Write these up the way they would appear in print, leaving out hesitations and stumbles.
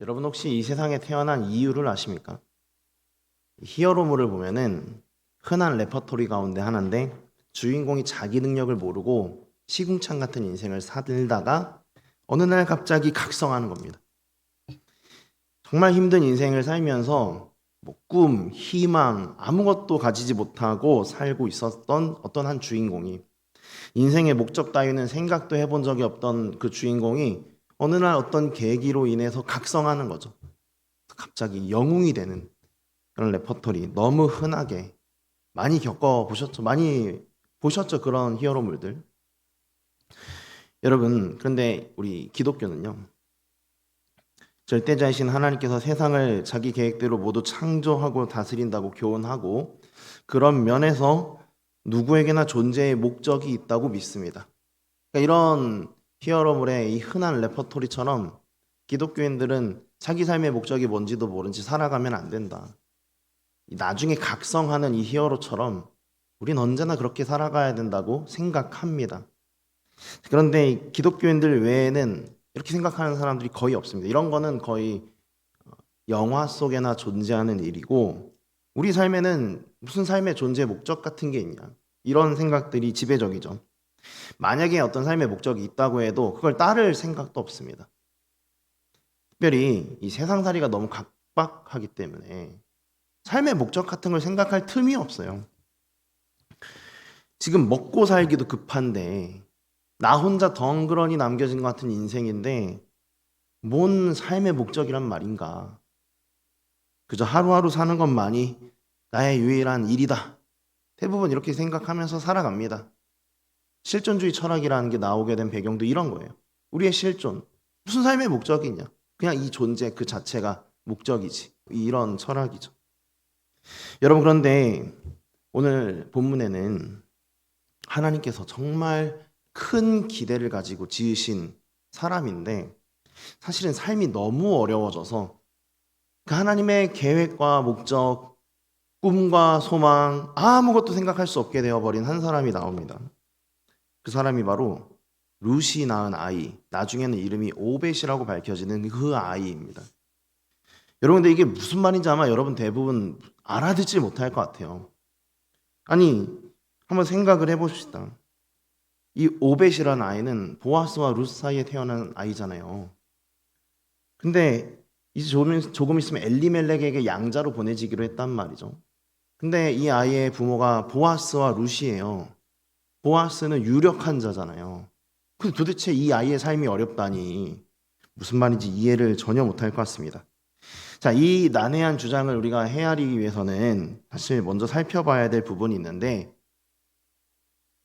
여러분 혹시 이 세상에 태어난 이유를 아십니까? 히어로물을 보면은 흔한 레퍼토리 가운데 하나인데 주인공이 자기 능력을 모르고 시궁창 같은 인생을 살다가 어느 날 갑자기 각성하는 겁니다. 정말 힘든 인생을 살면서 뭐 꿈, 희망 아무것도 가지지 못하고 살고 있었던 어떤 한 주인공이 인생의 목적 따위는 생각도 해본 적이 없던 그 주인공이 어느 날 어떤 계기로 인해서 각성하는 거죠. 갑자기 영웅이 되는 그런 레퍼토리 너무 흔하게 많이 겪어보셨죠? 많이 보셨죠? 그런 히어로물들. 여러분, 그런데 우리 기독교는요. 절대자이신 하나님께서 세상을 자기 계획대로 모두 창조하고 다스린다고 교훈하고 그런 면에서 누구에게나 존재의 목적이 있다고 믿습니다. 그러니까 이런 히어로물의 이 흔한 레퍼토리처럼 기독교인들은 자기 삶의 목적이 뭔지도 모른 채 살아가면 안 된다. 나중에 각성하는 이 히어로처럼 우린 언제나 그렇게 살아가야 된다고 생각합니다. 그런데 기독교인들 외에는 이렇게 생각하는 사람들이 거의 없습니다. 이런 거는 거의 영화 속에나 존재하는 일이고 우리 삶에는 무슨 삶의 존재 목적 같은 게 있냐 이런 생각들이 지배적이죠. 만약에 어떤 삶의 목적이 있다고 해도 그걸 따를 생각도 없습니다. 특별히 이 세상살이가 너무 각박하기 때문에 삶의 목적 같은 걸 생각할 틈이 없어요. 지금 먹고 살기도 급한데 나 혼자 덩그러니 남겨진 것 같은 인생인데 뭔 삶의 목적이란 말인가. 그저 하루하루 사는 것만이 나의 유일한 일이다. 대부분 이렇게 생각하면서 살아갑니다. 실존주의 철학이라는 게 나오게 된 배경도 이런 거예요. 우리의 실존. 무슨 삶의 목적이 있냐. 그냥 이 존재 그 자체가 목적이지. 이런 철학이죠. 여러분 그런데 오늘 본문에는 하나님께서 정말 큰 기대를 가지고 지으신 사람인데 사실은 삶이 너무 어려워져서 그 하나님의 계획과 목적, 꿈과 소망 아무것도 생각할 수 없게 되어버린 한 사람이 나옵니다. 그 사람이 바로 루시 낳은 아이, 나중에는 이름이 오벳이라고 밝혀지는 그 아이입니다. 여러분 근데 이게 무슨 말인지 아마 여러분 대부분 알아듣지 못할 것 같아요. 아니 한번 생각을 해봅시다. 이 오벳이라는 아이는 보아스와 룻 사이에 태어난 아이잖아요. 근데 이제 조금 있으면 엘리멜렉에게 양자로 보내지기로 했단 말이죠. 근데 이 아이의 부모가 보아스와 룻이에요. 보아스는 유력한 자잖아요. 근데 도대체 이 아이의 삶이 어렵다니 무슨 말인지 이해를 전혀 못할 것 같습니다. 자, 이 난해한 주장을 우리가 헤아리기 위해서는 사실 먼저 살펴봐야 될 부분이 있는데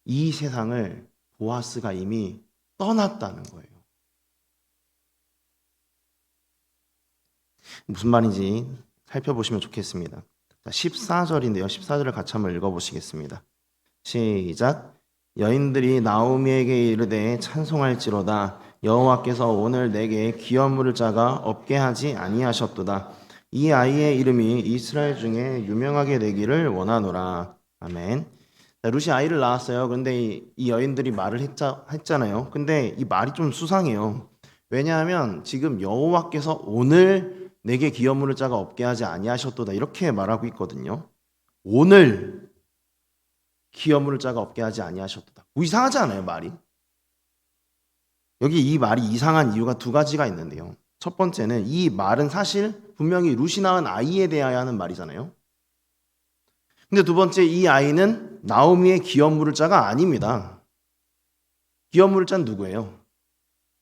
이 세상을 보아스가 이미 떠났다는 거예요. 무슨 말인지 살펴보시면 좋겠습니다. 14절인데요. 14절을 같이 한번 읽어보시겠습니다. 시작. 여인들이 나오미에게 이르되 찬송할지로다. 여호와께서 오늘 내게 기업물을 자가 없게 하지 아니하셨도다. 이 아이의 이름이 이스라엘 중에 유명하게 되기를 원하노라. 아멘. 자, 룻이 아이를 낳았어요. 그런데 이 여인들이 말을 했잖아요. 근데 이 말이 좀 수상해요. 왜냐하면 지금 여호와께서 오늘 내게 기업물을 자가 없게 하지 아니하셨도다 이렇게 말하고 있거든요. 오늘 기업물을 자가 없게 하지 아니하셨도다. 이상하지 않아요, 말이? 여기 이 말이 이상한 이유가 두 가지가 있는데요. 첫 번째는 이 말은 사실 분명히 룻이 낳은 아이에 대하여 하는 말이잖아요. 근데 두 번째 이 아이는 나오미의 기업물을 자가 아닙니다. 기업물을 자는 누구예요?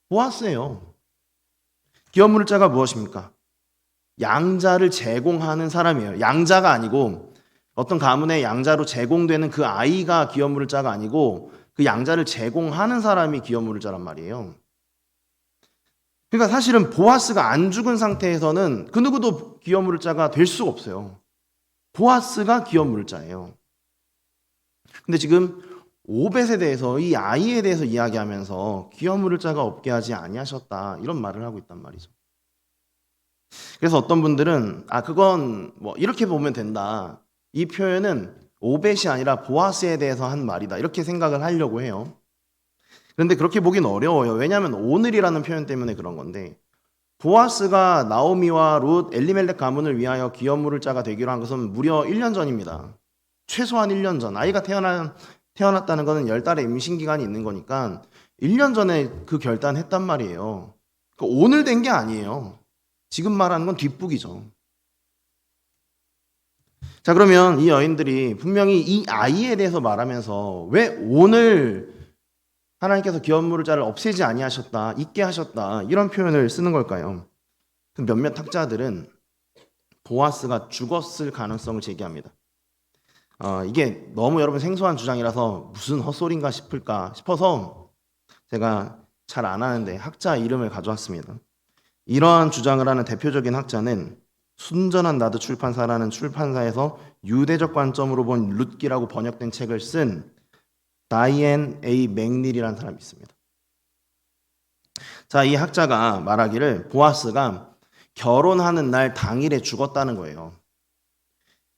보아스예요. 기업물을 자가 무엇입니까? 양자를 제공하는 사람이에요. 양자가 아니고 어떤 가문의 양자로 제공되는 그 아이가 기업물을 자가 아니고 그 양자를 제공하는 사람이 기업물을 자란 말이에요. 그러니까 사실은 보아스가 안 죽은 상태에서는 그 누구도 기업물을 자가 될 수가 없어요. 보아스가 기업물을 자예요. 근데 지금 오벳에 대해서 이 아이에 대해서 이야기하면서 기업물을 자가 없게 하지 아니하셨다 이런 말을 하고 있단 말이죠. 그래서 어떤 분들은 그건 뭐 이렇게 보면 된다. 이 표현은 오벳이 아니라 보아스에 대해서 한 말이다. 이렇게 생각을 하려고 해요. 그런데 그렇게 보긴 어려워요. 왜냐하면 오늘이라는 표현 때문에 그런 건데 보아스가 나오미와 룻, 엘리멜렉 가문을 위하여 기업물을 짜가 되기로 한 것은 무려 1년 전입니다. 최소한 1년 전. 아이가 태어났다는 것은 10달의 임신 기간이 있는 거니까 1년 전에 그 결단했단 말이에요. 그러니까 오늘 된 게 아니에요. 지금 말하는 건 뒷북이죠. 자, 그러면 이 여인들이 분명히 이 아이에 대해서 말하면서 왜 오늘 하나님께서 기업물을 자를 없애지 아니하셨다, 잊게 하셨다 이런 표현을 쓰는 걸까요? 몇몇 학자들은 보아스가 죽었을 가능성을 제기합니다. 이게 너무 여러분 생소한 주장이라서 무슨 헛소리인가 싶을까 싶어서 제가 잘 안 하는데 학자 이름을 가져왔습니다. 이러한 주장을 하는 대표적인 학자는 순전한 나드 출판사라는 출판사에서 유대적 관점으로 본 룻기라고 번역된 책을 쓴 다이앤 A. 맥닐이라는 사람이 있습니다. 자, 이 학자가 말하기를 보아스가 결혼하는 날 당일에 죽었다는 거예요.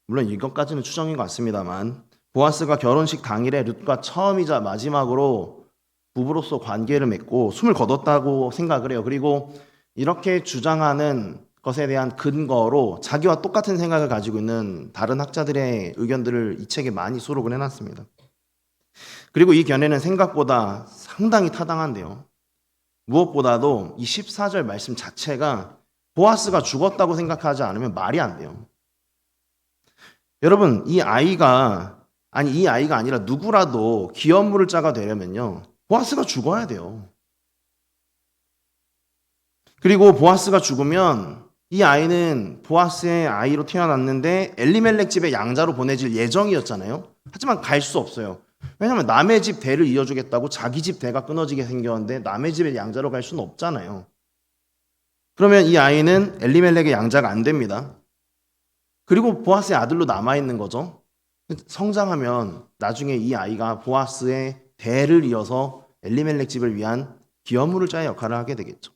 물론 이것까지는 추정인 것 같습니다만 보아스가 결혼식 당일에 룻과 처음이자 마지막으로 부부로서 관계를 맺고 숨을 거뒀다고 생각을 해요. 그리고 이렇게 주장하는 것에 대한 근거로 자기와 똑같은 생각을 가지고 있는 다른 학자들의 의견들을 이 책에 많이 수록을 해놨습니다. 그리고 이 견해는 생각보다 상당히 타당한데요. 무엇보다도 이 14절 말씀 자체가 보아스가 죽었다고 생각하지 않으면 말이 안 돼요. 여러분, 이 아이가 아니라 누구라도 기업물을 짜가 되려면요, 보아스가 죽어야 돼요. 그리고 보아스가 죽으면 이 아이는 보아스의 아이로 태어났는데 엘리멜렉 집의 양자로 보내질 예정이었잖아요. 하지만 갈 수 없어요. 왜냐하면 남의 집 대를 이어주겠다고 자기 집 대가 끊어지게 생겼는데 남의 집의 양자로 갈 수는 없잖아요. 그러면 이 아이는 엘리멜렉의 양자가 안 됩니다. 그리고 보아스의 아들로 남아있는 거죠. 성장하면 나중에 이 아이가 보아스의 대를 이어서 엘리멜렉 집을 위한 기업물을 짜의 역할을 하게 되겠죠.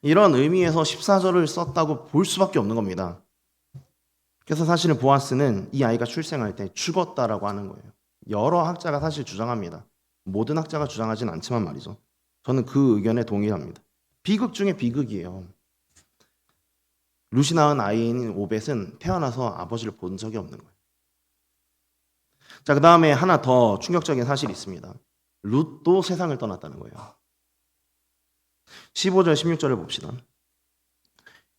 이런 의미에서 14절을 썼다고 볼 수밖에 없는 겁니다. 그래서 사실은 보아스는 이 아이가 출생할 때 죽었다라고 하는 거예요. 여러 학자가 사실 주장합니다. 모든 학자가 주장하진 않지만 말이죠. 저는 그 의견에 동의합니다. 비극 중에 비극이에요. 룻이 낳은 아이인 오벳은 태어나서 아버지를 본 적이 없는 거예요. 자, 그 다음에 하나 더 충격적인 사실이 있습니다. 룻도 세상을 떠났다는 거예요. 15절, 16절을 봅시다.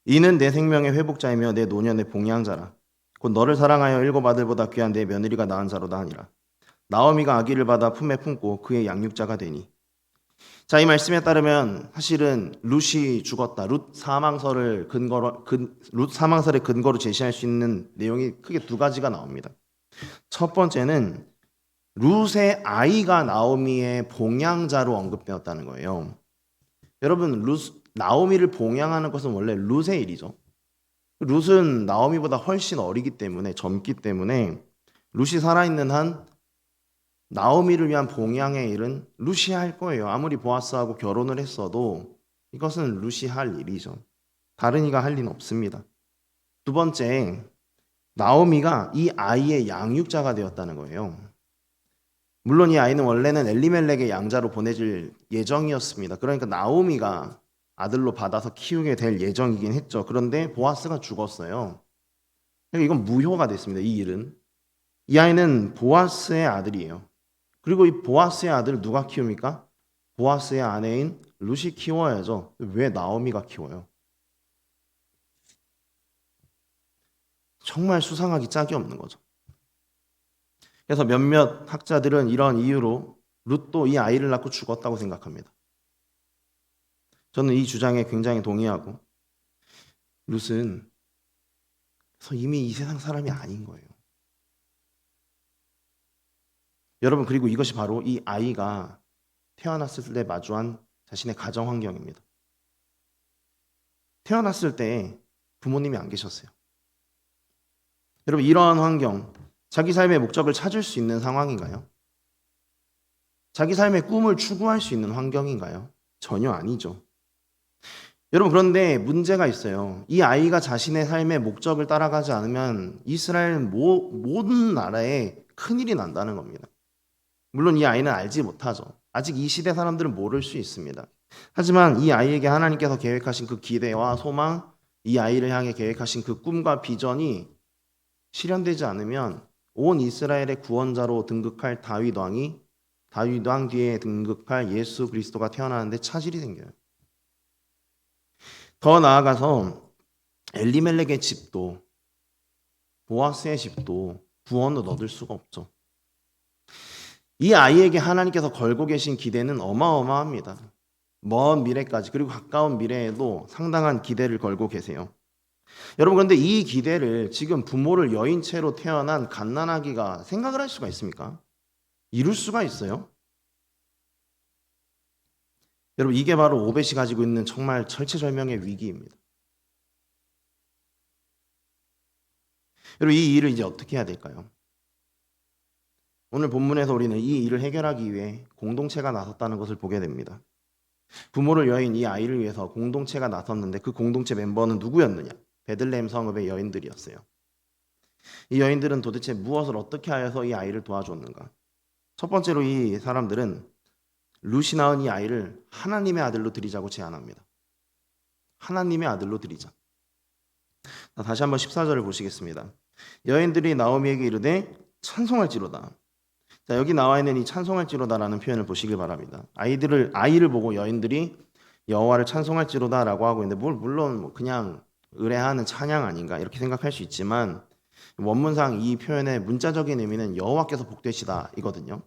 이는 내 생명의 회복자이며 내 노년의 봉양자라. 곧 너를 사랑하여 일곱 아들보다 귀한 내 며느리가 낳은 자로다 하니라. 나오미가 아기를 받아 품에 품고 그의 양육자가 되니. 자, 이 말씀에 따르면 사실은 룻이 죽었다. 룻 사망설의 근거로 제시할 수 있는 내용이 크게 두 가지가 나옵니다. 첫 번째는 룻의 아이가 나오미의 봉양자로 언급되었다는 거예요. 여러분, 나오미를 봉양하는 것은 원래 룻의 일이죠. 룻은 나오미보다 훨씬 어리기 때문에, 젊기 때문에 룻이 살아있는 한 나오미를 위한 봉양의 일은 룻이 할 거예요. 아무리 보아스하고 결혼을 했어도 이것은 룻이 할 일이죠. 다른 이가 할 일은 없습니다. 두 번째, 나오미가 이 아이의 양육자가 되었다는 거예요. 물론 이 아이는 원래는 엘리멜렉의 양자로 보내질 예정이었습니다. 그러니까 나오미가 아들로 받아서 키우게 될 예정이긴 했죠. 그런데 보아스가 죽었어요. 그러니까 이건 무효가 됐습니다. 이 일은. 이 아이는 보아스의 아들이에요. 그리고 이 보아스의 아들을 누가 키웁니까? 보아스의 아내인 룻이 키워야죠. 왜 나오미가 키워요? 정말 수상하기 짝이 없는 거죠. 그래서 몇몇 학자들은 이런 이유로 룻도 이 아이를 낳고 죽었다고 생각합니다. 저는 이 주장에 굉장히 동의하고, 룻은 이미 이 세상 사람이 아닌 거예요. 여러분, 그리고 이것이 바로 이 아이가 태어났을 때 마주한 자신의 가정 환경입니다. 태어났을 때 부모님이 안 계셨어요. 여러분, 이러한 환경, 자기 삶의 목적을 찾을 수 있는 상황인가요? 자기 삶의 꿈을 추구할 수 있는 환경인가요? 전혀 아니죠. 여러분, 그런데 문제가 있어요. 이 아이가 자신의 삶의 목적을 따라가지 않으면 이스라엘 모든 나라에 큰일이 난다는 겁니다. 물론 이 아이는 알지 못하죠. 아직 이 시대 사람들은 모를 수 있습니다. 하지만 이 아이에게 하나님께서 계획하신 그 기대와 소망, 이 아이를 향해 계획하신 그 꿈과 비전이 실현되지 않으면 온 이스라엘의 구원자로 등극할 다윗 왕 뒤에 등극할 예수 그리스도가 태어나는데 차질이 생겨요. 더 나아가서 엘리멜렉의 집도 보아스의 집도 구원을 얻을 수가 없죠. 이 아이에게 하나님께서 걸고 계신 기대는 어마어마합니다. 먼 미래까지, 그리고 가까운 미래에도 상당한 기대를 걸고 계세요. 여러분, 그런데 이 기대를 지금 부모를 여인 채로 태어난 갓난아기가 생각을 할 수가 있습니까? 이룰 수가 있어요? 여러분, 이게 바로 오벳이 가지고 있는 정말 절체절명의 위기입니다. 여러분, 이 일을 이제 어떻게 해야 될까요? 오늘 본문에서 우리는 이 일을 해결하기 위해 공동체가 나섰다는 것을 보게 됩니다. 부모를 여인 이 아이를 위해서 공동체가 나섰는데 그 공동체 멤버는 누구였느냐? 베들레헴 성읍의 여인들이었어요. 이 여인들은 도대체 무엇을 어떻게 하여서 이 아이를 도와줬는가? 첫 번째로 이 사람들은 루시 낳은 이 아이를 하나님의 아들로 드리자고 제안합니다. 하나님의 아들로 드리자. 다시 한번 14절을 보시겠습니다. 여인들이 나오미에게 이르되 찬송할지로다. 자, 여기 나와 있는 이 찬송할지로다라는 표현을 보시길 바랍니다. 아이를 보고 여인들이 여호와를 찬송할지로다라고 하고 있는데 물론 그냥 의뢰하는 찬양 아닌가 이렇게 생각할 수 있지만 원문상 이 표현의 문자적인 의미는 여호와께서 복되시다 이거든요.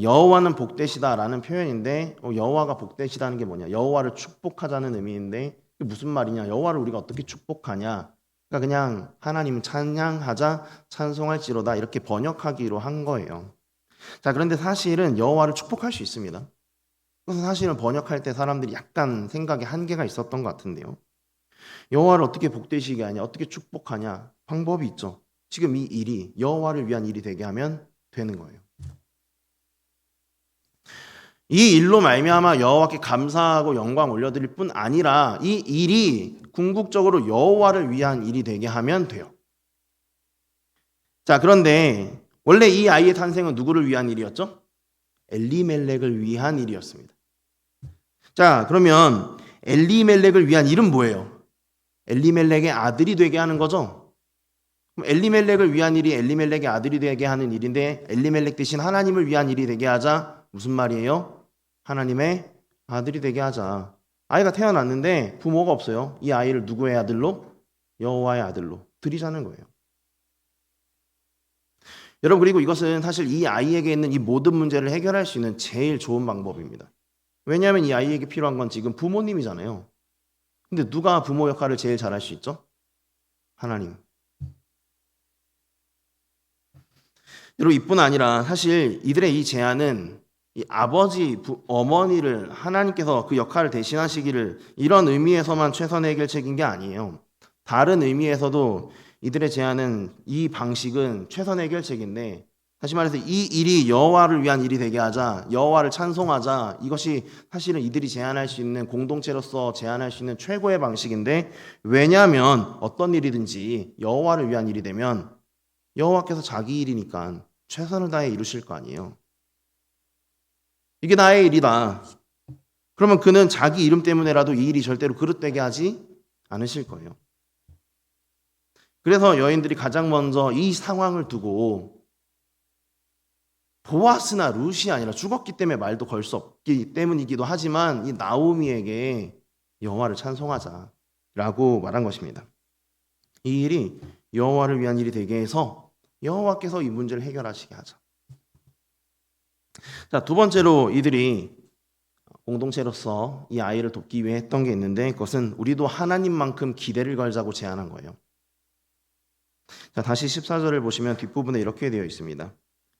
여호와는 복되시다라는 표현인데 여호와가 복되시다는 게 뭐냐? 여호와를 축복하자는 의미인데 이게 무슨 말이냐? 여호와를 우리가 어떻게 축복하냐? 그러니까 그냥 하나님 찬양하자, 찬송할지로다 이렇게 번역하기로 한 거예요. 자, 그런데 사실은 여호와를 축복할 수 있습니다. 그래서 사실은 번역할 때 사람들이 약간 생각에 한계가 있었던 것 같은데요. 여호와를 어떻게 복되시게 하냐? 어떻게 축복하냐? 방법이 있죠. 지금 이 일이 여호와를 위한 일이 되게 하면 되는 거예요. 이 일로 말미암아 여호와께 감사하고 영광 올려드릴 뿐 아니라 이 일이 궁극적으로 여호와를 위한 일이 되게 하면 돼요. 자, 그런데 원래 이 아이의 탄생은 누구를 위한 일이었죠? 엘리멜렉을 위한 일이었습니다. 자, 그러면 엘리멜렉을 위한 일은 뭐예요? 엘리멜렉의 아들이 되게 하는 거죠. 그럼 엘리멜렉을 위한 일이 엘리멜렉의 아들이 되게 하는 일인데 엘리멜렉 대신 하나님을 위한 일이 되게 하자. 무슨 말이에요? 하나님의 아들이 되게 하자. 아이가 태어났는데 부모가 없어요. 이 아이를 누구의 아들로? 여호와의 아들로 드리자는 거예요. 여러분, 그리고 이것은 사실 이 아이에게 있는 이 모든 문제를 해결할 수 있는 제일 좋은 방법입니다. 왜냐하면 이 아이에게 필요한 건 지금 부모님이잖아요. 근데 누가 부모 역할을 제일 잘할 수 있죠? 하나님. 여러분, 이뿐 아니라 사실 이들의 이 제안은 이 아버지, 어머니를 하나님께서 그 역할을 대신하시기를 이런 의미에서만 최선의 해결책인 게 아니에요. 다른 의미에서도 이들의 제안은 이 방식은 최선의 해결책인데 다시 말해서 이 일이 여호와를 위한 일이 되게 하자, 여호와를 찬송하자, 이것이 사실은 이들이 제안할 수 있는 공동체로서 제안할 수 있는 최고의 방식인데 왜냐하면 어떤 일이든지 여호와를 위한 일이 되면 여호와께서 자기 일이니까 최선을 다해 이루실 거 아니에요. 이게 나의 일이다. 그러면 그는 자기 이름 때문에라도 이 일이 절대로 그릇되게 하지 않으실 거예요. 그래서 여인들이 가장 먼저 이 상황을 두고 보아스나 룻이 아니라 죽었기 때문에 말도 걸 수 없기 때문이기도 하지만 이 나오미에게 여호와를 찬송하자라고 말한 것입니다. 이 일이 여호와를 위한 일이 되게 해서 여호와께서 이 문제를 해결하시게 하자. 자, 두 번째로 이들이 공동체로서 이 아이를 돕기 위해 했던 게 있는데 그것은 우리도 하나님만큼 기대를 걸자고 제안한 거예요. 자, 다시 14절을 보시면 뒷부분에 이렇게 되어 있습니다.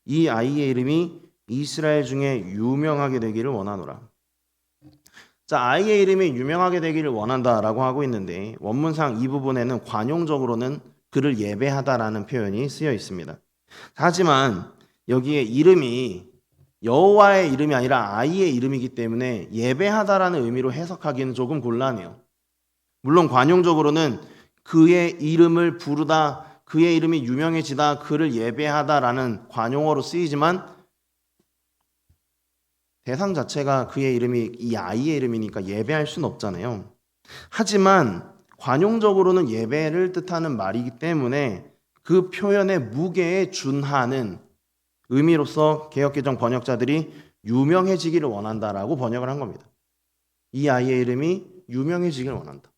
이 아이의 이름이 이스라엘 중에 유명하게 되기를 원하노라. 자, 아이의 이름이 유명하게 되기를 원한다라고 하고 있는데 원문상 이 부분에는 관용적으로는 그를 예배하다라는 표현이 쓰여 있습니다. 하지만 여기에 이름이 여호와의 이름이 아니라 아이의 이름이기 때문에 예배하다라는 의미로 해석하기는 조금 곤란해요. 물론 관용적으로는 그의 이름을 부르다, 그의 이름이 유명해지다, 그를 예배하다라는 관용어로 쓰이지만 대상 자체가 그의 이름이 이 아이의 이름이니까 예배할 수는 없잖아요. 하지만 관용적으로는 예배를 뜻하는 말이기 때문에 그 표현의 무게에 준하는 의미로서 개역개정 번역자들이 유명해지기를 원한다라고 번역을 한 겁니다. 이 아이의 이름이 유명해지기를 원한다.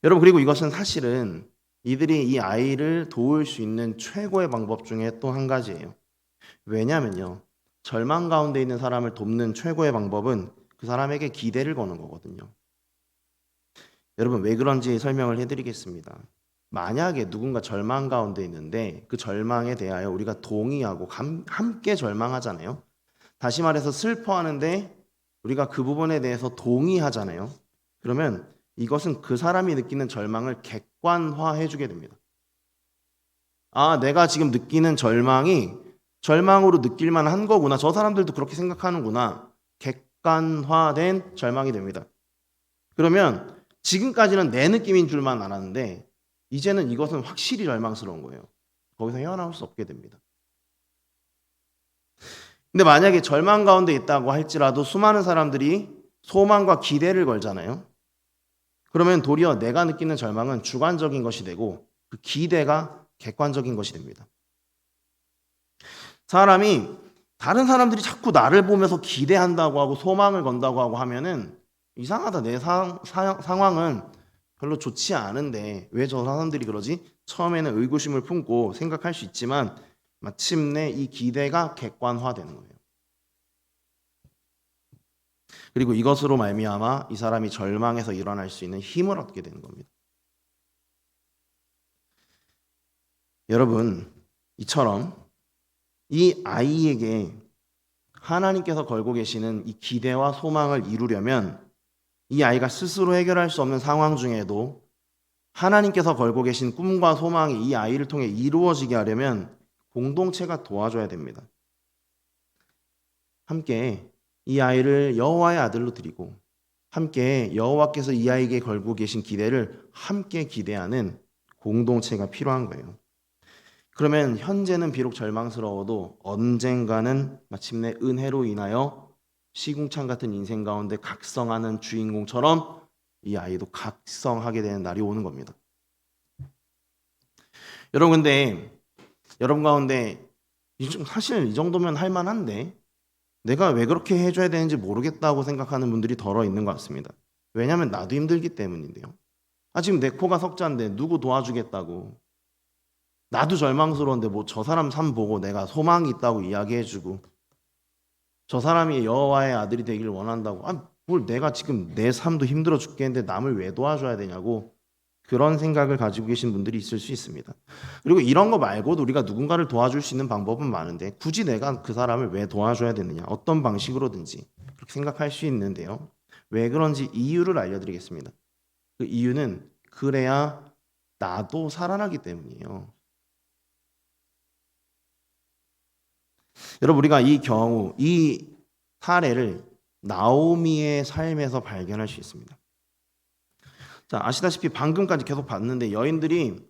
여러분, 그리고 이것은 사실은 이들이 이 아이를 도울 수 있는 최고의 방법 중에 또 한 가지예요. 왜냐면요, 절망 가운데 있는 사람을 돕는 최고의 방법은 그 사람에게 기대를 거는 거거든요. 여러분, 왜 그런지 설명을 해드리겠습니다. 만약에 누군가 절망 가운데 있는데 그 절망에 대하여 우리가 동의하고 함께 절망하잖아요. 다시 말해서 슬퍼하는데 우리가 그 부분에 대해서 동의하잖아요. 그러면 이것은 그 사람이 느끼는 절망을 객관화해 주게 됩니다. 아, 내가 지금 느끼는 절망이 절망으로 느낄 만한 거구나. 저 사람들도 그렇게 생각하는구나. 객관화된 절망이 됩니다. 그러면 지금까지는 내 느낌인 줄만 알았는데 이제는 이것은 확실히 절망스러운 거예요. 거기서 헤어나올 수 없게 됩니다. 근데 만약에 절망 가운데 있다고 할지라도 수많은 사람들이 소망과 기대를 걸잖아요. 그러면 도리어 내가 느끼는 절망은 주관적인 것이 되고 그 기대가 객관적인 것이 됩니다. 사람이 다른 사람들이 자꾸 나를 보면서 기대한다고 하고 소망을 건다고 하고 하면은 이상하다. 내 상황은 별로 좋지 않은데 왜 저 사람들이 그러지? 처음에는 의구심을 품고 생각할 수 있지만 마침내 이 기대가 객관화되는 거예요. 그리고 이것으로 말미암아 이 사람이 절망에서 일어날 수 있는 힘을 얻게 되는 겁니다. 여러분, 이처럼 이 아이에게 하나님께서 걸고 계시는 이 기대와 소망을 이루려면 이 아이가 스스로 해결할 수 없는 상황 중에도 하나님께서 걸고 계신 꿈과 소망이 이 아이를 통해 이루어지게 하려면 공동체가 도와줘야 됩니다. 함께 이 아이를 여호와의 아들로 드리고 함께 여호와께서 이 아이에게 걸고 계신 기대를 함께 기대하는 공동체가 필요한 거예요. 그러면 현재는 비록 절망스러워도 언젠가는 마침내 은혜로 인하여 시궁창 같은 인생 가운데 각성하는 주인공처럼 이 아이도 각성하게 되는 날이 오는 겁니다. 여러분, 근데 여러분 가운데 사실 이 정도면 할 만한데 내가 왜 그렇게 해줘야 되는지 모르겠다고 생각하는 분들이 덜어 있는 것 같습니다. 왜냐하면 나도 힘들기 때문인데요. 지금 내 코가 석자인데 누구 도와주겠다고. 나도 절망스러운데 뭐 저 사람 삶 보고 내가 소망이 있다고 이야기해주고 저 사람이 여호와의 아들이 되기를 원한다고 뭘 내가 지금 내 삶도 힘들어 죽겠는데 남을 왜 도와줘야 되냐고 그런 생각을 가지고 계신 분들이 있을 수 있습니다. 그리고 이런 거 말고도 우리가 누군가를 도와줄 수 있는 방법은 많은데 굳이 내가 그 사람을 왜 도와줘야 되느냐 어떤 방식으로든지 그렇게 생각할 수 있는데요. 왜 그런지 이유를 알려드리겠습니다. 그 이유는 그래야 나도 살아나기 때문이에요. 여러분, 우리가 이 경우, 이 사례를 나오미의 삶에서 발견할 수 있습니다. 자, 아시다시피 방금까지 계속 봤는데 여인들이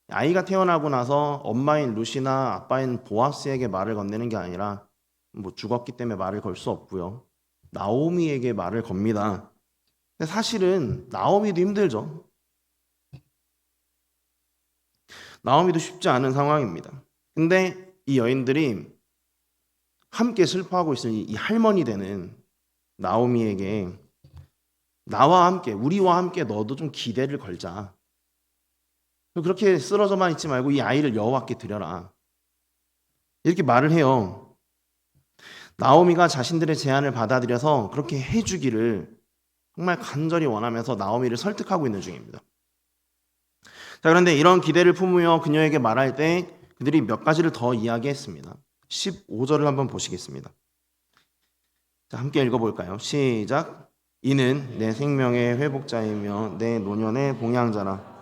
아이가 태어나고 나서 엄마인 루시나 아빠인 보아스에게 말을 건네는 게 아니라 뭐 죽었기 때문에 말을 걸 수 없고요. 나오미에게 말을 겁니다. 근데 사실은 나오미도 힘들죠. 나오미도 쉽지 않은 상황입니다. 근데 이 여인들이 함께 슬퍼하고 있으니 이 할머니 되는 나오미에게 나와 함께 우리와 함께 너도 좀 기대를 걸자. 그렇게 쓰러져만 있지 말고 이 아이를 여호와께 드려라. 이렇게 말을 해요. 나오미가 자신들의 제안을 받아들여서 그렇게 해주기를 정말 간절히 원하면서 나오미를 설득하고 있는 중입니다. 자, 그런데 이런 기대를 품으며 그녀에게 말할 때 그들이 몇 가지를 더 이야기했습니다. 15절을 한번 보시겠습니다. 자, 함께 읽어볼까요? 시작. 이는 내 생명의 회복자이며 내 노년의 봉양자라.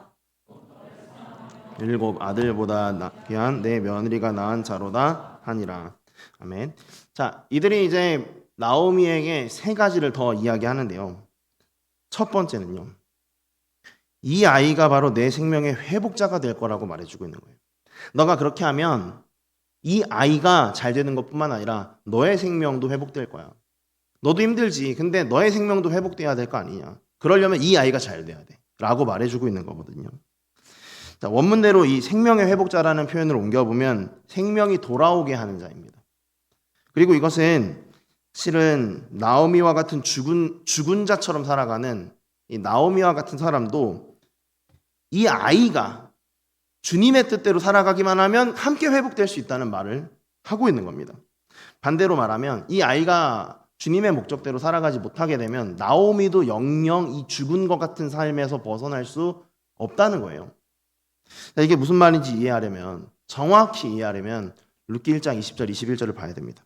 7 아들보다 귀한 내 며느리가 낳은 자로다 하니라. 아멘. 자, 이들이 이제 나오미에게 3가지를 더 이야기하는데요. 첫 번째는요. 이 아이가 바로 내 생명의 회복자가 될 거라고 말해주고 있는 거예요. 너가 그렇게 하면 이 아이가 잘 되는 것뿐만 아니라 너의 생명도 회복될 거야. 너도 힘들지. 근데 너의 생명도 회복돼야 될 거 아니냐. 그러려면 이 아이가 잘 돼야 돼. 라고 말해주고 있는 거거든요. 자, 원문대로 이 생명의 회복자라는 표현을 옮겨보면 생명이 돌아오게 하는 자입니다. 그리고 이것은 실은 나오미와 같은 죽은 자처럼 살아가는 이 나오미와 같은 사람도 이 아이가 주님의 뜻대로 살아가기만 하면 함께 회복될 수 있다는 말을 하고 있는 겁니다. 반대로 말하면 이 아이가 주님의 목적대로 살아가지 못하게 되면 나오미도 영영 이 죽은 것 같은 삶에서 벗어날 수 없다는 거예요. 자, 이게 무슨 말인지 이해하려면, 정확히 이해하려면 룻기 1장 20절 21절을 봐야 됩니다.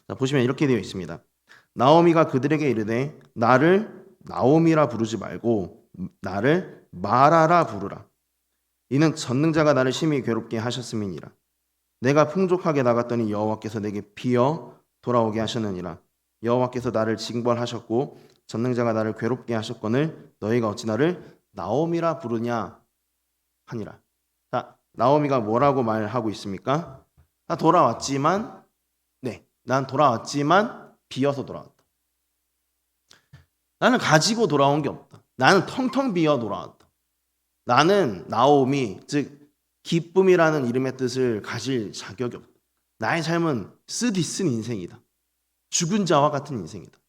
자, 보시면 이렇게 되어 있습니다. 나오미가 그들에게 이르되 나를 나오미라 부르지 말고 나를 마라라 부르라. 이는 전능자가 나를 심히 괴롭게 하셨음이니라. 내가 풍족하게 나갔더니 여호와께서 내게 비어 돌아오게 하셨느니라. 여호와께서 나를 징벌하셨고 전능자가 나를 괴롭게 하셨거늘 너희가 어찌 나를 나오미라 부르냐 하니라. 자, 나오미가 뭐라고 말하고 있습니까? 나 돌아왔지만, 난 돌아왔지만 비어서 돌아왔다. 나는 가지고 돌아온 게 없다. 나는 텅텅 비어 돌아왔다. 나는 나오미, 즉 기쁨이라는 이름의 뜻을 가질 자격이 없다. 나의 삶은 쓰디쓴 인생이다. 죽은 자와 같은 인생이다.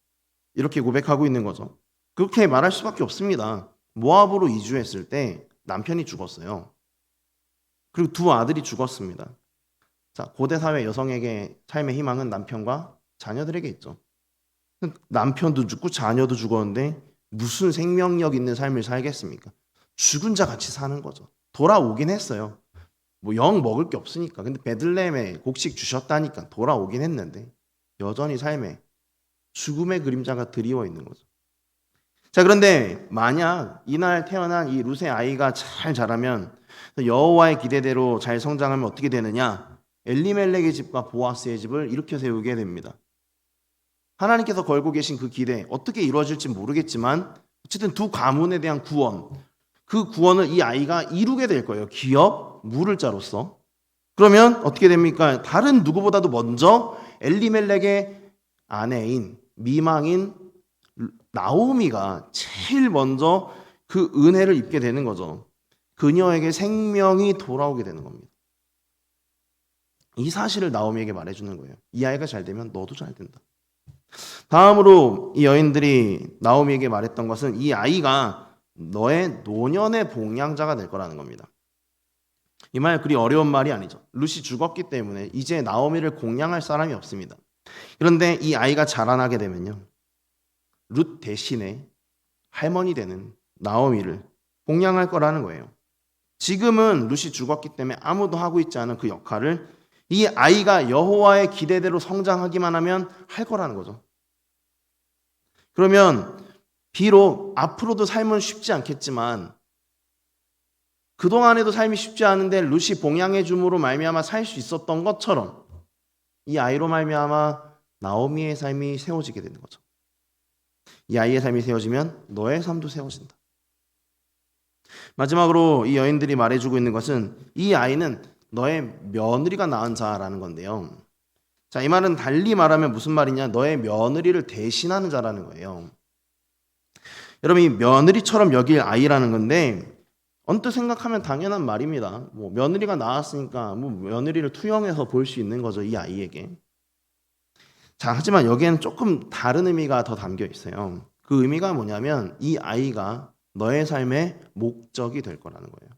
이렇게 고백하고 있는 거죠. 그렇게 말할 수밖에 없습니다. 모압으로 이주했을 때 남편이 죽었어요. 그리고 두 아들이 죽었습니다. 자, 고대 사회 여성에게 삶의 희망은 남편과 자녀들에게 있죠. 남편도 죽고 자녀도 죽었는데 무슨 생명력 있는 삶을 살겠습니까? 죽은 자 같이 사는 거죠. 돌아오긴 했어요. 뭐 영 먹을 게 없으니까. 근데 베들레헴에 곡식 주셨다니까 돌아오긴 했는데 여전히 삶에 죽음의 그림자가 드리워 있는 거죠. 자, 그런데 만약 이날 태어난 이 룻의 아이가 잘 자라면 여호와의 기대대로 잘 성장하면 어떻게 되느냐? 엘리멜렉의 집과 보아스의 집을 일으켜 세우게 됩니다. 하나님께서 걸고 계신 그 기대 어떻게 이루어질지 모르겠지만 어쨌든 두 가문에 대한 구원, 그 구원을 이 아이가 이루게 될 거예요. 기업, 물을 자로서. 그러면 어떻게 됩니까? 다른 누구보다도 먼저 엘리멜렉의 아내인 미망인 나오미가 제일 먼저 그 은혜를 입게 되는 거죠. 그녀에게 생명이 돌아오게 되는 겁니다. 이 사실을 나오미에게 말해주는 거예요. 이 아이가 잘 되면 너도 잘 된다. 다음으로 이 여인들이 나오미에게 말했던 것은 이 아이가 너의 노년의 봉양자가 될 거라는 겁니다. 이 말 그리 어려운 말이 아니죠. 룻이 죽었기 때문에 이제 나오미를 공양할 사람이 없습니다. 그런데 이 아이가 자라나게 되면요, 룻 대신에 할머니 되는 나오미를 공양할 거라는 거예요. 지금은 룻이 죽었기 때문에 아무도 하고 있지 않은 그 역할을 이 아이가 여호와의 기대대로 성장하기만 하면 할 거라는 거죠. 그러면 비록 앞으로도 삶은 쉽지 않겠지만 그동안에도 삶이 쉽지 않은데 룻이 봉양해 줌으로 말미암아 살 수 있었던 것처럼 이 아이로 말미암아 나오미의 삶이 세워지게 되는 거죠. 이 아이의 삶이 세워지면 너의 삶도 세워진다. 마지막으로 이 여인들이 말해주고 있는 것은 이 아이는 너의 며느리가 낳은 자라는 건데요. 자, 이 말은 달리 말하면 무슨 말이냐? 너의 며느리를 대신하는 자라는 거예요. 여러분, 이 며느리처럼 여길 아이라는 건데 언뜻 생각하면 당연한 말입니다. 뭐 며느리가 나왔으니까 뭐 며느리를 투영해서 볼 수 있는 거죠, 이 아이에게. 자, 하지만 여기에는 조금 다른 의미가 더 담겨 있어요. 그 의미가 뭐냐면 이 아이가 너의 삶의 목적이 될 거라는 거예요.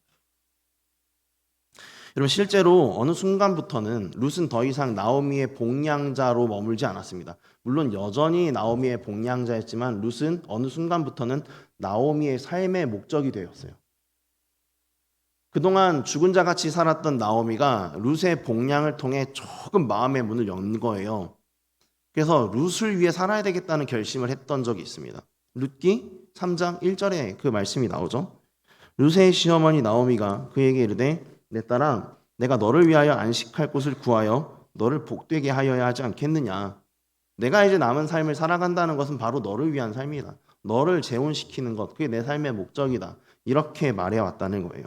여러분, 실제로 어느 순간부터는 룻은 더 이상 나오미의 봉양자로 머물지 않았습니다. 물론 여전히 나오미의 봉양자였지만 룻은 어느 순간부터는 나오미의 삶의 목적이 되었어요. 그동안 죽은 자 같이 살았던 나오미가 룻의 봉양을 통해 조금 마음의 문을 연 거예요. 그래서 룻을 위해 살아야 되겠다는 결심을 했던 적이 있습니다. 룻기 3장 1절에 그 말씀이 나오죠. 룻의 시어머니 나오미가 그에게 이르되 내 딸아, 내가 너를 위하여 안식할 곳을 구하여 너를 복되게 하여야 하지 않겠느냐. 내가 이제 남은 삶을 살아간다는 것은 바로 너를 위한 삶이다. 너를 재혼시키는 것, 그게 내 삶의 목적이다. 이렇게 말해왔다는 거예요.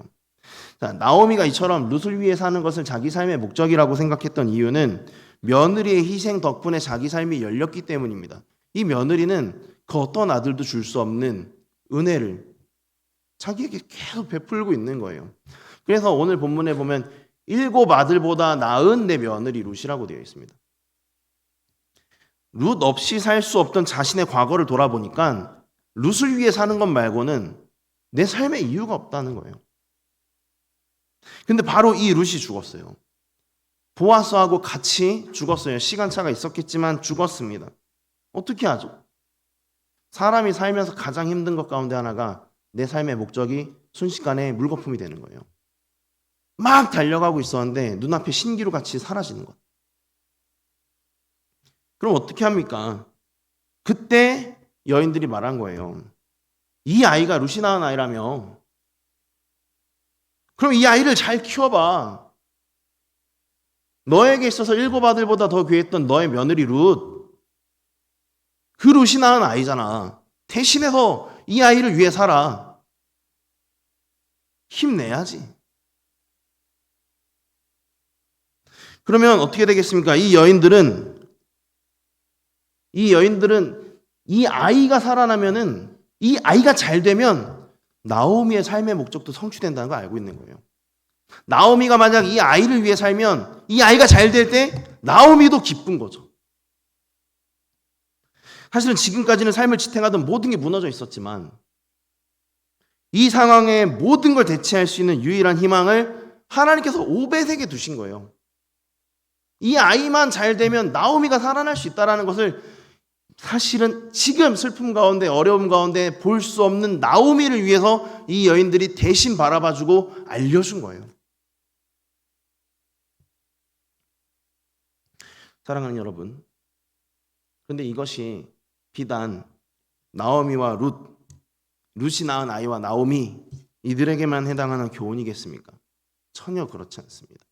자, 나오미가 이처럼 룻을 위해 사는 것을 자기 삶의 목적이라고 생각했던 이유는 며느리의 희생 덕분에 자기 삶이 열렸기 때문입니다. 이 며느리는 그 어떤 아들도 줄 수 없는 은혜를 자기에게 계속 베풀고 있는 거예요. 그래서 오늘 본문에 보면 7 아들보다 나은 내 며느리 룻이라고 되어 있습니다. 룻 없이 살 수 없던 자신의 과거를 돌아보니까 룻을 위해 사는 것 말고는 내 삶에 이유가 없다는 거예요. 근데 바로 이 룻이 죽었어요. 보아스하고 같이 죽었어요. 시간차가 있었겠지만 죽었습니다. 어떻게 하죠? 사람이 살면서 가장 힘든 것 가운데 하나가 내 삶의 목적이 순식간에 물거품이 되는 거예요. 막 달려가고 있었는데 눈앞에 신기루 같이 사라지는 것. 그럼 어떻게 합니까? 그때 여인들이 말한 거예요. 이 아이가 룻이 낳은 아이라며. 그럼 이 아이를 잘 키워봐. 너에게 있어서 7 아들보다 더 귀했던 너의 며느리 룻. 그 룻이 낳은 아이잖아. 대신해서 이 아이를 위해 살아. 힘내야지. 그러면 어떻게 되겠습니까? 이 여인들은 이 아이가 살아나면은, 이 아이가 잘 되면 나오미의 삶의 목적도 성취된다는 걸 알고 있는 거예요. 나오미가 만약 이 아이를 위해 살면 이 아이가 잘 될 때 나오미도 기쁜 거죠. 사실은 지금까지는 삶을 지탱하던 모든 게 무너져 있었지만 이 상황에 모든 걸 대체할 수 있는 유일한 희망을 하나님께서 오벳에게 두신 거예요. 이 아이만 잘 되면 나오미가 살아날 수 있다는 것을 사실은 지금 슬픔 가운데 어려움 가운데 볼 수 없는 나오미를 위해서 이 여인들이 대신 바라봐주고 알려준 거예요. 사랑하는 여러분, 그런데 이것이 비단 나오미와 룻이 낳은 아이와 나오미 이들에게만 해당하는 교훈이겠습니까? 전혀 그렇지 않습니다.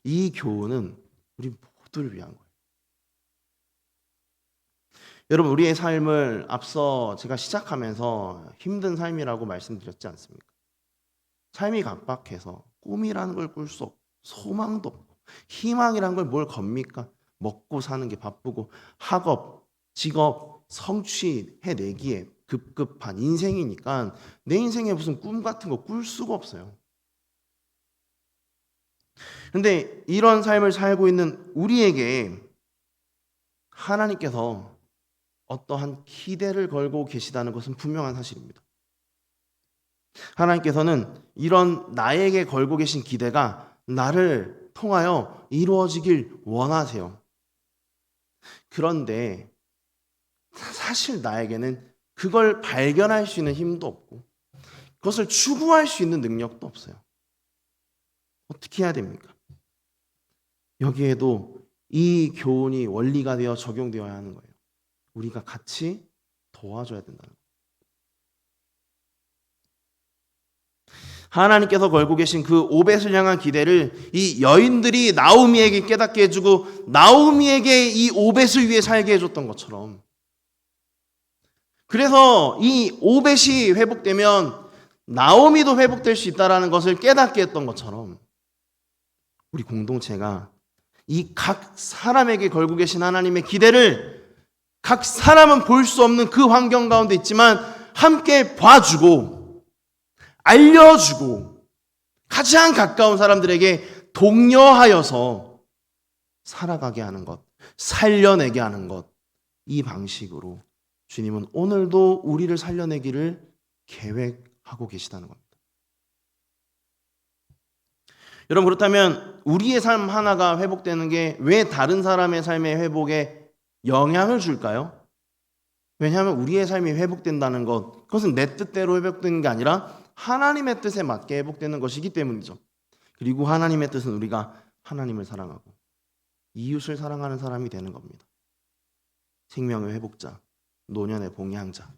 이 교훈은 우리 모두를 위한 거예요. 여러분, 우리의 삶을 앞서 제가 시작하면서 힘든 삶이라고 말씀드렸지 않습니까? 삶이 각박해서 꿈이라는 걸 꿀 수 없고 소망도 없고 희망이란 걸 뭘 겁니까? 먹고 사는 게 바쁘고 학업, 직업, 성취해내기에 급급한 인생이니까 내 인생에 무슨 꿈 같은 거 꿀 수가 없어요. 그런데 이런 삶을 살고 있는 우리에게 하나님께서 어떠한 기대를 걸고 계시다는 것은 분명한 사실입니다. 하나님께서는 이런 나에게 걸고 계신 기대가 나를 통하여 이루어지길 원하세요. 그런데 사실 나에게는 그걸 발견할 수 있는 힘도 없고 그것을 추구할 수 있는 능력도 없어요. 어떻게 해야 됩니까? 여기에도 이 교훈이 원리가 되어 적용되어야 하는 거예요. 우리가 같이 도와줘야 된다는 거예요. 하나님께서 걸고 계신 그 오벳을 향한 기대를 이 여인들이 나오미에게 깨닫게 해주고 나오미에게 이 오벳을 위해 살게 해줬던 것처럼, 그래서 이 오벳이 회복되면 나오미도 회복될 수 있다는 것을 깨닫게 했던 것처럼 우리 공동체가 이 각 사람에게 걸고 계신 하나님의 기대를 각 사람은 볼 수 없는 그 환경 가운데 있지만 함께 봐주고 알려주고 가장 가까운 사람들에게 독려하여서 살아가게 하는 것, 살려내게 하는 것, 이 방식으로 주님은 오늘도 우리를 살려내기를 계획하고 계시다는 겁니다. 여러분, 그렇다면 우리의 삶 하나가 회복되는 게 왜 다른 사람의 삶의 회복에 영향을 줄까요? 왜냐하면 우리의 삶이 회복된다는 것, 그것은 내 뜻대로 회복되는 게 아니라 하나님의 뜻에 맞게 회복되는 것이기 때문이죠. 그리고 하나님의 뜻은 우리가 하나님을 사랑하고 이웃을 사랑하는 사람이 되는 겁니다. 생명의 회복자, 노년의 봉양자.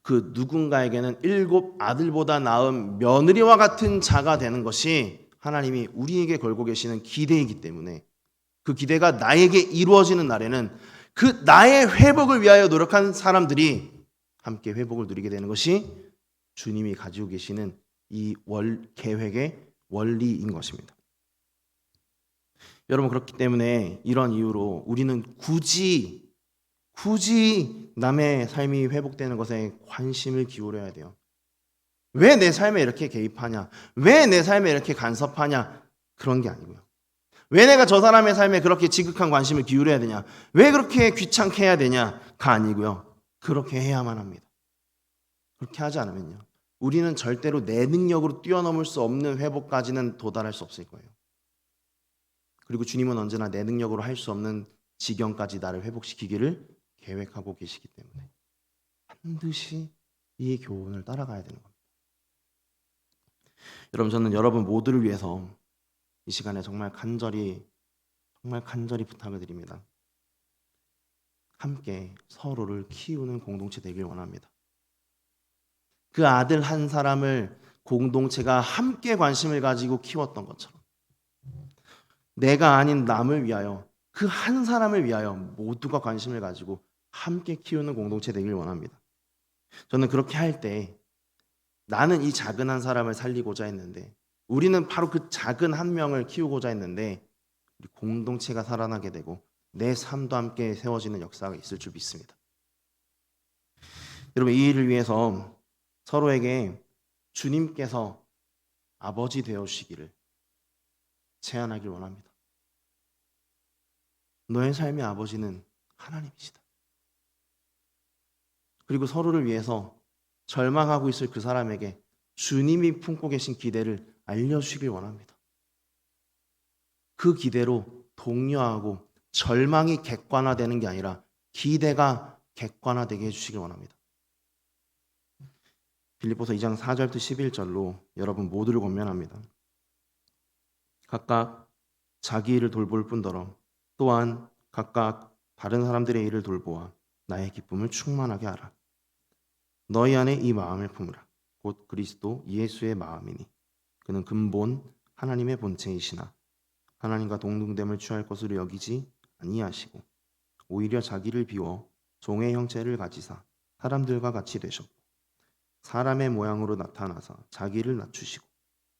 그 누군가에게는 7 아들보다 나은 며느리와 같은 자가 되는 것이 하나님이 우리에게 걸고 계시는 기대이기 때문에 그 기대가 나에게 이루어지는 날에는 그 나의 회복을 위하여 노력한 사람들이 함께 회복을 누리게 되는 것이 주님이 가지고 계시는 이 계획의 원리인 것입니다. 여러분, 그렇기 때문에 이런 이유로 우리는 굳이 남의 삶이 회복되는 것에 관심을 기울여야 돼요. 왜 내 삶에 이렇게 개입하냐? 왜 내 삶에 이렇게 간섭하냐? 그런 게 아니고요. 왜 내가 저 사람의 삶에 그렇게 지극한 관심을 기울여야 되냐? 왜 그렇게 귀찮게 해야 되냐?가 아니고요. 그렇게 해야만 합니다. 그렇게 하지 않으면요, 우리는 절대로 내 능력으로 뛰어넘을 수 없는 회복까지는 도달할 수 없을 거예요. 그리고 주님은 언제나 내 능력으로 할 수 없는 지경까지 나를 회복시키기를 계획하고 계시기 때문에 반드시 이 교훈을 따라가야 되는 겁니다. 여러분, 저는 여러분 모두를 위해서 이 시간에 정말 간절히 부탁을 드립니다. 함께 서로를 키우는 공동체 되길 원합니다. 그 아들 한 사람을 공동체가 함께 관심을 가지고 키웠던 것처럼 내가 아닌 남을 위하여, 그 한 사람을 위하여 모두가 관심을 가지고 함께 키우는 공동체 되길 원합니다. 저는 그렇게 할 때 나는 이 작은 한 사람을 살리고자 했는데, 우리는 바로 그 작은 한 명을 키우고자 했는데 우리 공동체가 살아나게 되고 내 삶도 함께 세워지는 역사가 있을 줄 믿습니다. 여러분, 이 일을 위해서 서로에게 주님께서 아버지 되어주시기를 제안하길 원합니다. 너의 삶의 아버지는 하나님이시다. 그리고 서로를 위해서 절망하고 있을 그 사람에게 주님이 품고 계신 기대를 알려주시길 원합니다. 그 기대로 독려하고 절망이 객관화되는 게 아니라 기대가 객관화되게 해주시길 원합니다. 빌립보서 2장 4절부터 11절로 여러분 모두를 권면합니다. 각각 자기 일을 돌볼 뿐더러 또한 각각 다른 사람들의 일을 돌보아 나의 기쁨을 충만하게 하라. 너희 안에 이 마음을 품으라. 곧 그리스도 예수의 마음이니 그는 근본 하나님의 본체이시나 하나님과 동등됨을 취할 것으로 여기지 아니하시고 오히려 자기를 비워 종의 형체를 가지사 사람들과 같이 되셨고 사람의 모양으로 나타나서 자기를 낮추시고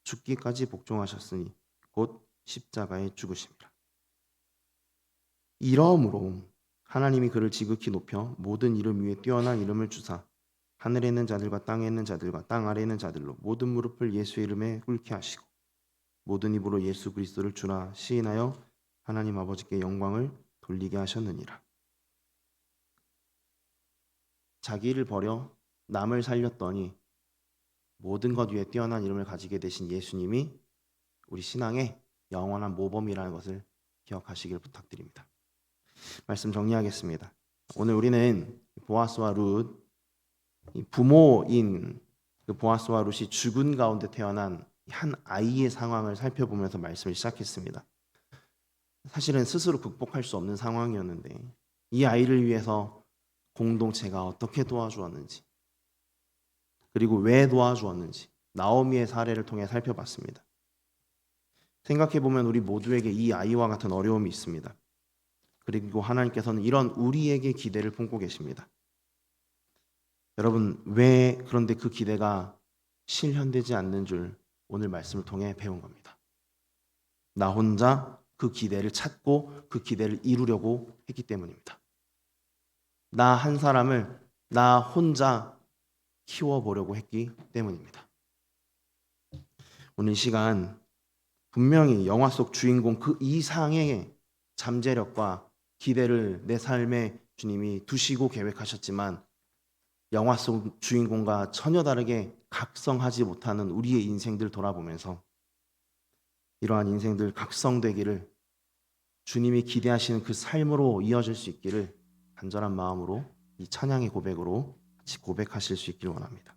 죽기까지 복종하셨으니 곧 십자가에 죽으심이라. 이러므로 하나님이 그를 지극히 높여 모든 이름 위에 뛰어난 이름을 주사 하늘에 있는 자들과 땅에 있는 자들과 땅 아래에 있는 자들로 모든 무릎을 예수의 이름에 꿇게 하시고 모든 입으로 예수 그리스도를 주라 시인하여 하나님 아버지께 영광을 돌리게 하셨느니라. 자기를 버려 남을 살렸더니 모든 것 위에 뛰어난 이름을 가지게 되신 예수님이 우리 신앙의 영원한 모범이라는 것을 기억하시길 부탁드립니다. 말씀 정리하겠습니다. 오늘 우리는 보아스와 룻, 부모인 그 보아스와 룻이 죽은 가운데 태어난 한 아이의 상황을 살펴보면서 말씀을 시작했습니다. 사실은 스스로 극복할 수 없는 상황이었는데 이 아이를 위해서 공동체가 어떻게 도와주었는지, 그리고 왜 도와주었는지 나오미의 사례를 통해 살펴봤습니다. 생각해보면 우리 모두에게 이 아이와 같은 어려움이 있습니다. 그리고 하나님께서는 이런 우리에게 기대를 품고 계십니다. 여러분, 왜 그런데 그 기대가 실현되지 않는 줄 오늘 말씀을 통해 배운 겁니다. 나 혼자 그 기대를 찾고 그 기대를 이루려고 했기 때문입니다. 나 한 사람을 나 혼자 키워보려고 했기 때문입니다. 오늘 이 시간 분명히 영화 속 주인공 그 이상의 잠재력과 기대를 내 삶에 주님이 두시고 계획하셨지만 영화 속 주인공과 전혀 다르게 각성하지 못하는 우리의 인생들 돌아보면서 이러한 인생들 각성되기를 주님이 기대하시는 그 삶으로 이어질 수 있기를 간절한 마음으로 이 찬양의 고백으로 같이 고백하실 수 있기를 원합니다.